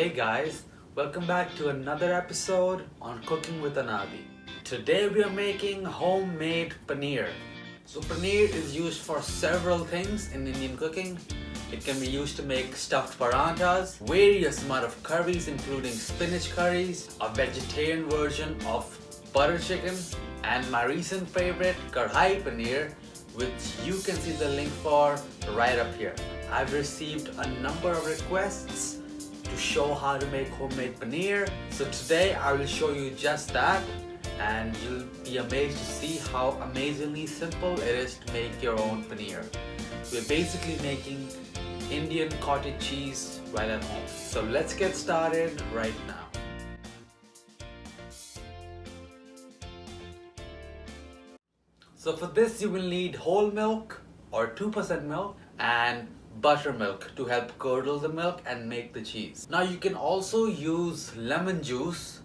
Hey guys, welcome back to another episode on Cooking with Anadi. Today we are making homemade paneer. So paneer is used for several things in Indian cooking. It can be used to make stuffed paranthas, various amount of curries including spinach curries, a vegetarian version of butter chicken, and my recent favorite Shahi Paneer, which you can see the link for right up here. I've received a number of requests to show how to make homemade paneer. So today I will show you just that, and you'll be amazed to see how amazingly simple it is to make your own paneer. We're basically making Indian cottage cheese right at home. So let's get started right now. So for this you will need whole milk or 2% milk and buttermilk to help curdle the milk and make the cheese. Now you can also use lemon juice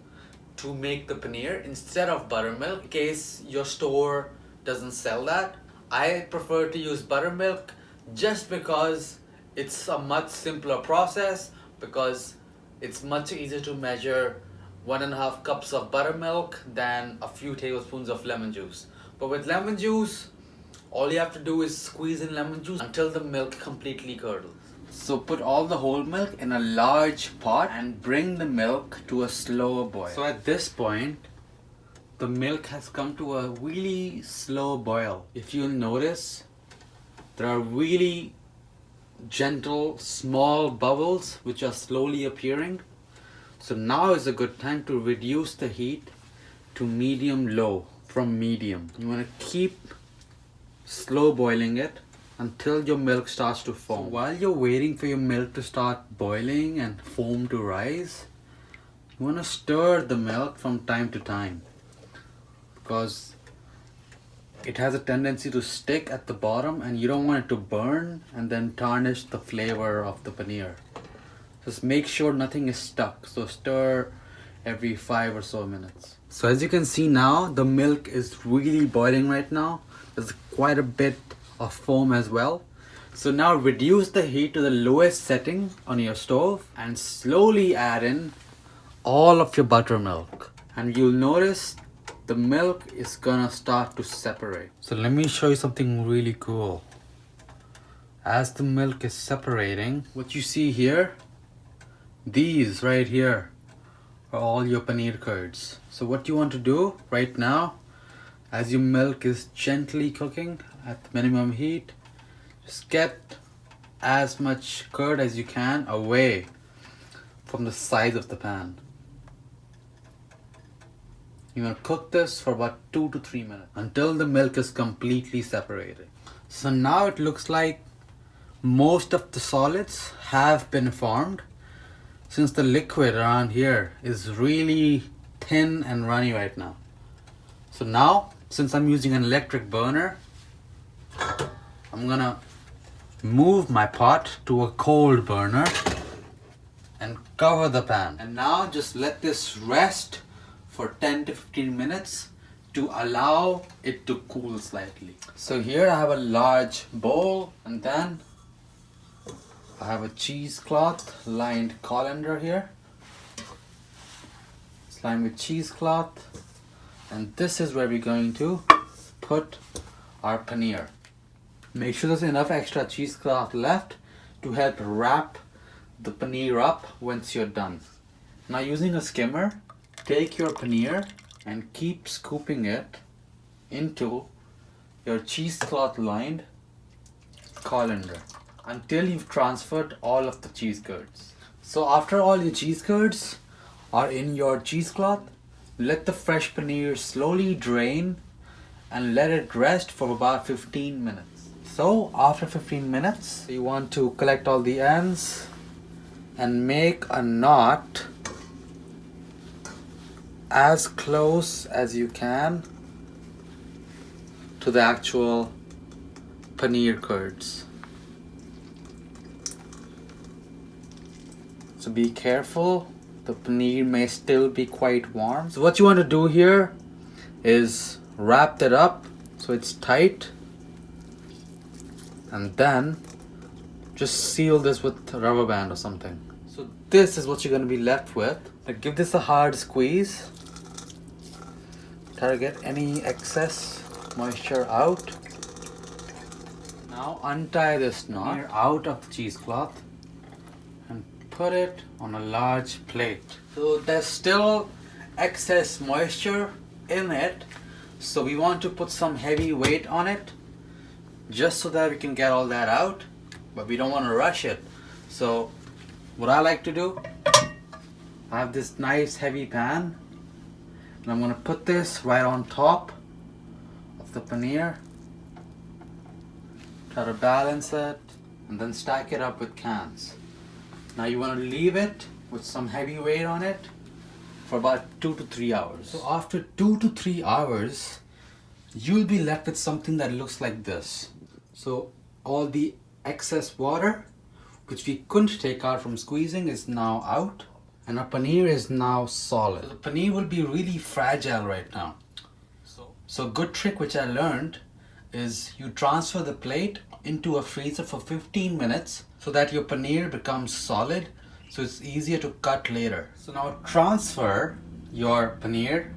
to make the paneer instead of buttermilk in case your store doesn't sell that. I prefer to use buttermilk just because it's a much simpler process, because it's much easier to measure 1.5 cups of buttermilk than a few tablespoons of lemon juice. But with lemon juice, all you have to do is squeeze in lemon juice until the milk completely curdles. So put all the whole milk in a large pot and bring the milk to a slow boil. So at this point, the milk has come to a really slow boil. If you'll notice, there are really gentle small bubbles which are slowly appearing. So now is a good time to reduce the heat to medium-low from medium. You want to keep slow boiling it until your milk starts to foam. So while you're waiting for your milk to start boiling and foam to rise, you want to stir the milk from time to time, because it has a tendency to stick at the bottom and you don't want it to burn and then tarnish the flavor of the paneer. Just make sure nothing is stuck. So stir every 5 or so minutes. So as you can see now, the milk is really boiling right now. There's quite a bit of foam as well. So now reduce the heat to the lowest setting on your stove and slowly add in all of your buttermilk. And you'll notice the milk is gonna start to separate. So let me show you something really cool. As the milk is separating, what you see here, these right here are all your paneer curds. So what you want to do right now, as your milk is gently cooking at the minimum heat, just get as much curd as you can away from the sides of the pan. You want to cook this for about 2 to 3 minutes until the milk is completely separated. So now it looks like most of the solids have been formed, since the liquid around here is really thin and runny right now. So now, since I'm using an electric burner, I'm gonna move my pot to a cold burner and cover the pan. And now just let this rest for 10 to 15 minutes to allow it to cool slightly. So here I have a large bowl, and then I have a cheesecloth lined colander here. It's lined with cheesecloth, and this is where we're going to put our paneer. Make sure there's enough extra cheesecloth left to help wrap the paneer up once you're done. Now using a skimmer, take your paneer and keep scooping it into your cheesecloth lined colander until you've transferred all of the cheese curds. So after all your cheese curds are in your cheesecloth, let the fresh paneer slowly drain and let it rest for about 15 minutes. So after 15 minutes, you want to collect all the ends and make a knot as close as you can to the actual paneer curds. So be careful, the paneer may still be quite warm. So what you want to do here is wrap it up so it's tight, and then just seal this with a rubber band or something. So this is what you're going to be left with. Now give this a hard squeeze. Try to get any excess moisture out. Now untie this knot out of the cheesecloth and put it on a large plate. So there's still excess moisture in it, so we want to put some heavy weight on it just so that we can get all that out, but we don't want to rush it. So what I like to do, I have this nice heavy pan and I'm going to put this right on top of the paneer. Try to balance it and then stack it up with cans. Now you want to leave it with some heavy weight on it for about 2 to 3 hours. So after 2 to 3 hours, you'll be left with something that looks like this. So all the excess water, which we couldn't take out from squeezing, is now out, and our paneer is now solid. So the paneer will be really fragile right now. So a good trick which I learned is you transfer the plate into a freezer for 15 minutes so that your paneer becomes solid, so it's easier to cut later. So now transfer your paneer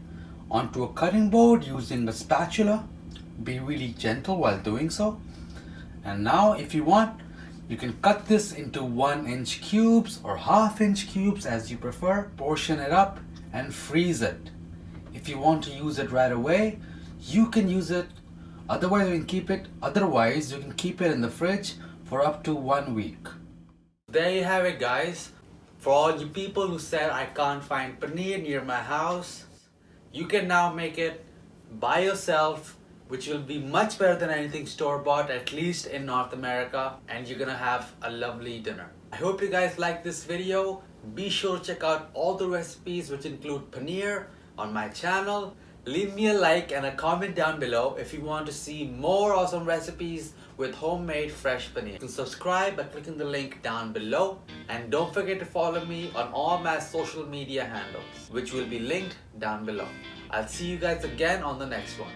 onto a cutting board using a spatula. Be really gentle while doing so. And now if you want, you can cut this into 1-inch cubes or 1/2-inch cubes as you prefer. Portion it up and freeze it. If you want to use it right away, you can use it. Otherwise you can keep it in the fridge for up to 1 week. There you have it, guys. For all you people who said I can't find paneer near my house, you can now make it by yourself, which will be much better than anything store-bought, at least in North America, and you're gonna have a lovely dinner. I hope you guys like this video. Be sure to check out all the recipes which include paneer on my channel. Leave me a like and a comment down below if you want to see more awesome recipes with homemade fresh paneer. You can subscribe by clicking the link down below, and don't forget to follow me on all my social media handles, which will be linked down below. I'll see you guys again on the next one.